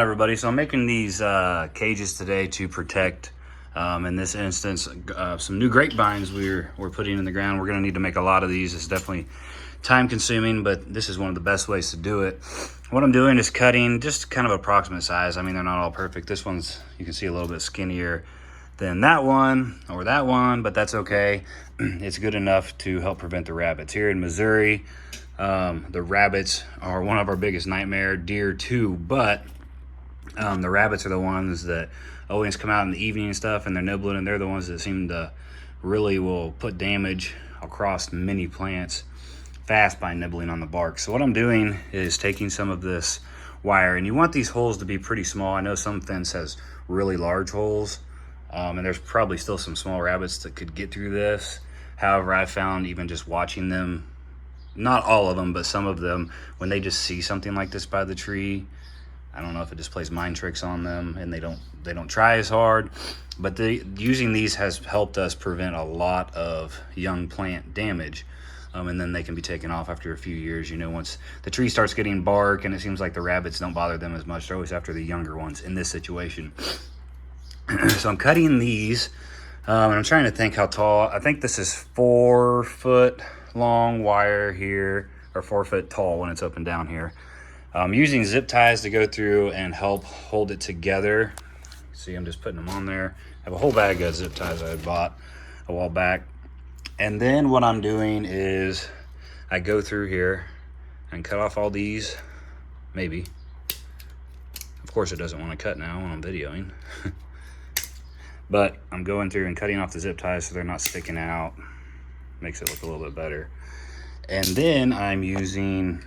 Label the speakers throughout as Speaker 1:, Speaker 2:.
Speaker 1: Everybody, so I'm making these cages today to protect, in this instance, some new grapevines we're putting in the ground. We're going to need to make a lot of these. It's definitely time consuming, but this is one of the best ways to do it. What I'm doing is cutting just kind of approximate size. I mean, they're not all perfect. This one's, you can see, a little bit skinnier than that one or that one, but that's okay. It's good enough to help prevent the rabbits. Here in Missouri, the rabbits are one of our biggest nightmare. Deer too, but the rabbits are the ones that always come out in the evening and stuff, and they're nibbling, and they're the ones that seem to really will put damage across many plants fast by nibbling on the bark. So what I'm doing is taking some of this wire, and you want these holes to be pretty small. I know some fence has really large holes, and there's probably still some small rabbits that could get through this. However, I found even just watching them, not all of them, but some of them, when they just see something like this by the tree, I don't know if it just plays mind tricks on them and they don't try as hard, but using these has helped us prevent a lot of young plant damage. And then they can be taken off after a few years. You know, once the tree starts getting bark and it seems like the rabbits don't bother them as much, they're always after the younger ones in this situation. So I'm cutting these, and I'm trying to think how tall. I think this is 4 foot long wire here, or 4 foot tall when it's up and down here. I'm using zip ties to go through and help hold it together. See, I'm just putting them on there. I have a whole bag of zip ties I had bought a while back. And then what I'm doing is I go through here and cut off all these, maybe. Of course it doesn't want to cut now when I'm videoing. But I'm going through and cutting off the zip ties so they're not sticking out. Makes it look a little bit better. And then I'm using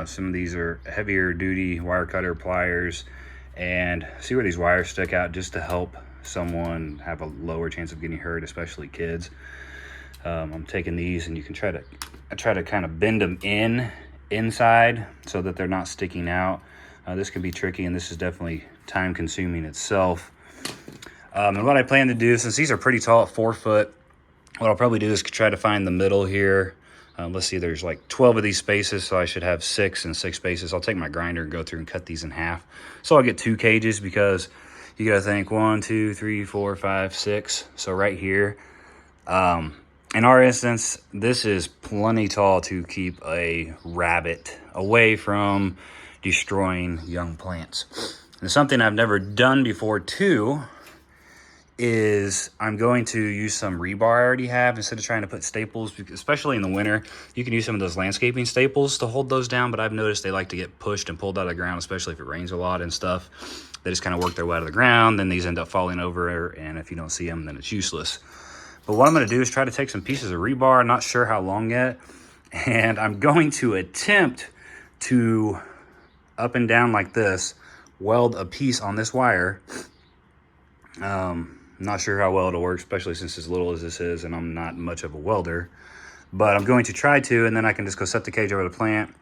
Speaker 1: some of these are heavier duty wire cutter pliers, and see where these wires stick out, just to help someone have a lower chance of getting hurt, especially kids. I'm taking these, and you can try to kind of bend them inside so that they're not sticking out. This can be tricky, and this is definitely time consuming itself. And what I plan to do, since these are pretty tall at 4 foot, what I'll probably do is try to find the middle here. Let's see, there's like 12 of these spaces, so I should have 6 and 6 spaces. I'll take my grinder and go through and cut these in half. So I'll get 2 cages, because you gotta think 1, 2, 3, 4, 5, 6. So right here, in our instance, this is plenty tall to keep a rabbit away from destroying young plants. And something I've never done before too is I'm going to use some rebar I already have, instead of trying to put staples, especially in the winter. You can use some of those landscaping staples to hold those down, but I've noticed they like to get pushed and pulled out of the ground, especially if it rains a lot and stuff. They just kind of work their way out of the ground, then these end up falling over, and if you don't see them, then it's useless. But what I'm going to do is try to take some pieces of rebar, I'm not sure how long yet, and I'm going to attempt to, up and down like this, weld a piece on this wire. Not sure how well it'll work, especially since as little as this is, and I'm not much of a welder. But I'm going to try to, and then I can just go set the cage over the plant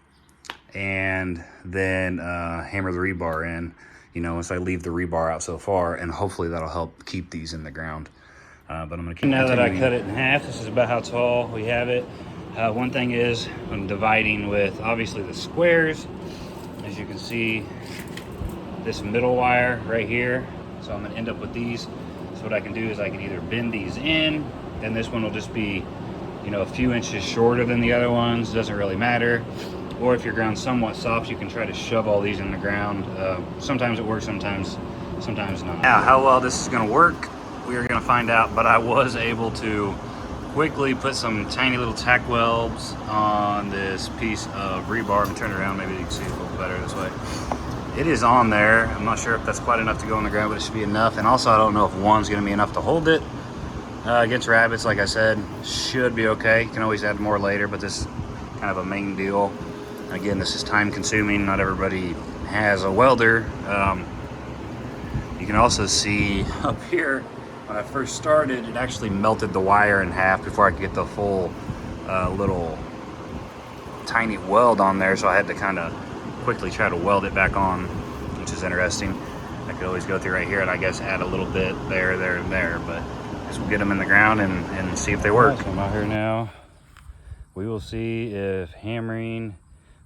Speaker 1: and then hammer the rebar in, you know, once I leave the rebar out so far, and hopefully that'll help keep these in the ground. But I'm going to keep now continuing. That I cut it in half, this is about how tall we have it. One thing is, I'm dividing with, obviously, the squares. As you can see, this middle wire right here. So I'm going to end up with these. So what I can do is I can either bend these in, and this one will just be, you know, a few inches shorter than the other ones, doesn't really matter. Or if your ground's somewhat soft, you can try to shove all these in the ground. Sometimes it works, sometimes not. Now, how well this is gonna work, we are gonna find out, but I was able to quickly put some tiny little tack welds on this piece of rebar. I'm gonna turn it around, maybe you can see it a little better this way. It is on there. I'm not sure if that's quite enough to go on the ground, but it should be enough. And also, I don't know if one's gonna be enough to hold it. Against rabbits, like I said, should be okay. You can always add more later, but this is kind of a main deal. Again, this is time consuming. Not everybody has a welder. You can also see up here, when I first started, it actually melted the wire in half before I could get the full little tiny weld on there. So I had to kind of quickly try to weld it back on, which is interesting. I could always go through right here and I guess add a little bit there, and there, but I guess we'll get them in the ground and see if they work. So I'm out here now. We will see if hammering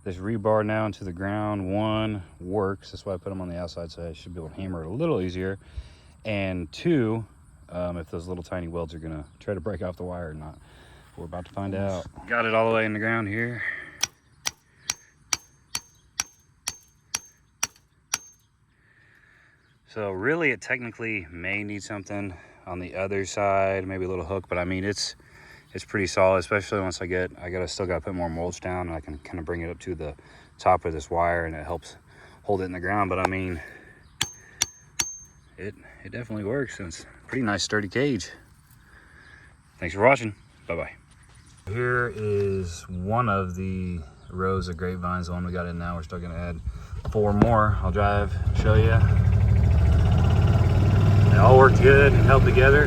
Speaker 1: this rebar now into the ground. One, works. That's why I put them on the outside, so I should be able to hammer it a little easier. And two, if those little tiny welds are gonna try to break off the wire or not. We're about to find out. Got it all the way in the ground here. So really it technically may need something on the other side, maybe a little hook, but I mean it's pretty solid, especially once I still gotta put more mulch down, and I can kind of bring it up to the top of this wire, and it helps hold it in the ground. But I mean, it definitely works, and it's a pretty nice sturdy cage. Thanks for watching. Bye-bye. Here is one of the rows of grapevines, the one we got in now. We're still gonna add 4 more. I'll drive, show you. They all work good and held together.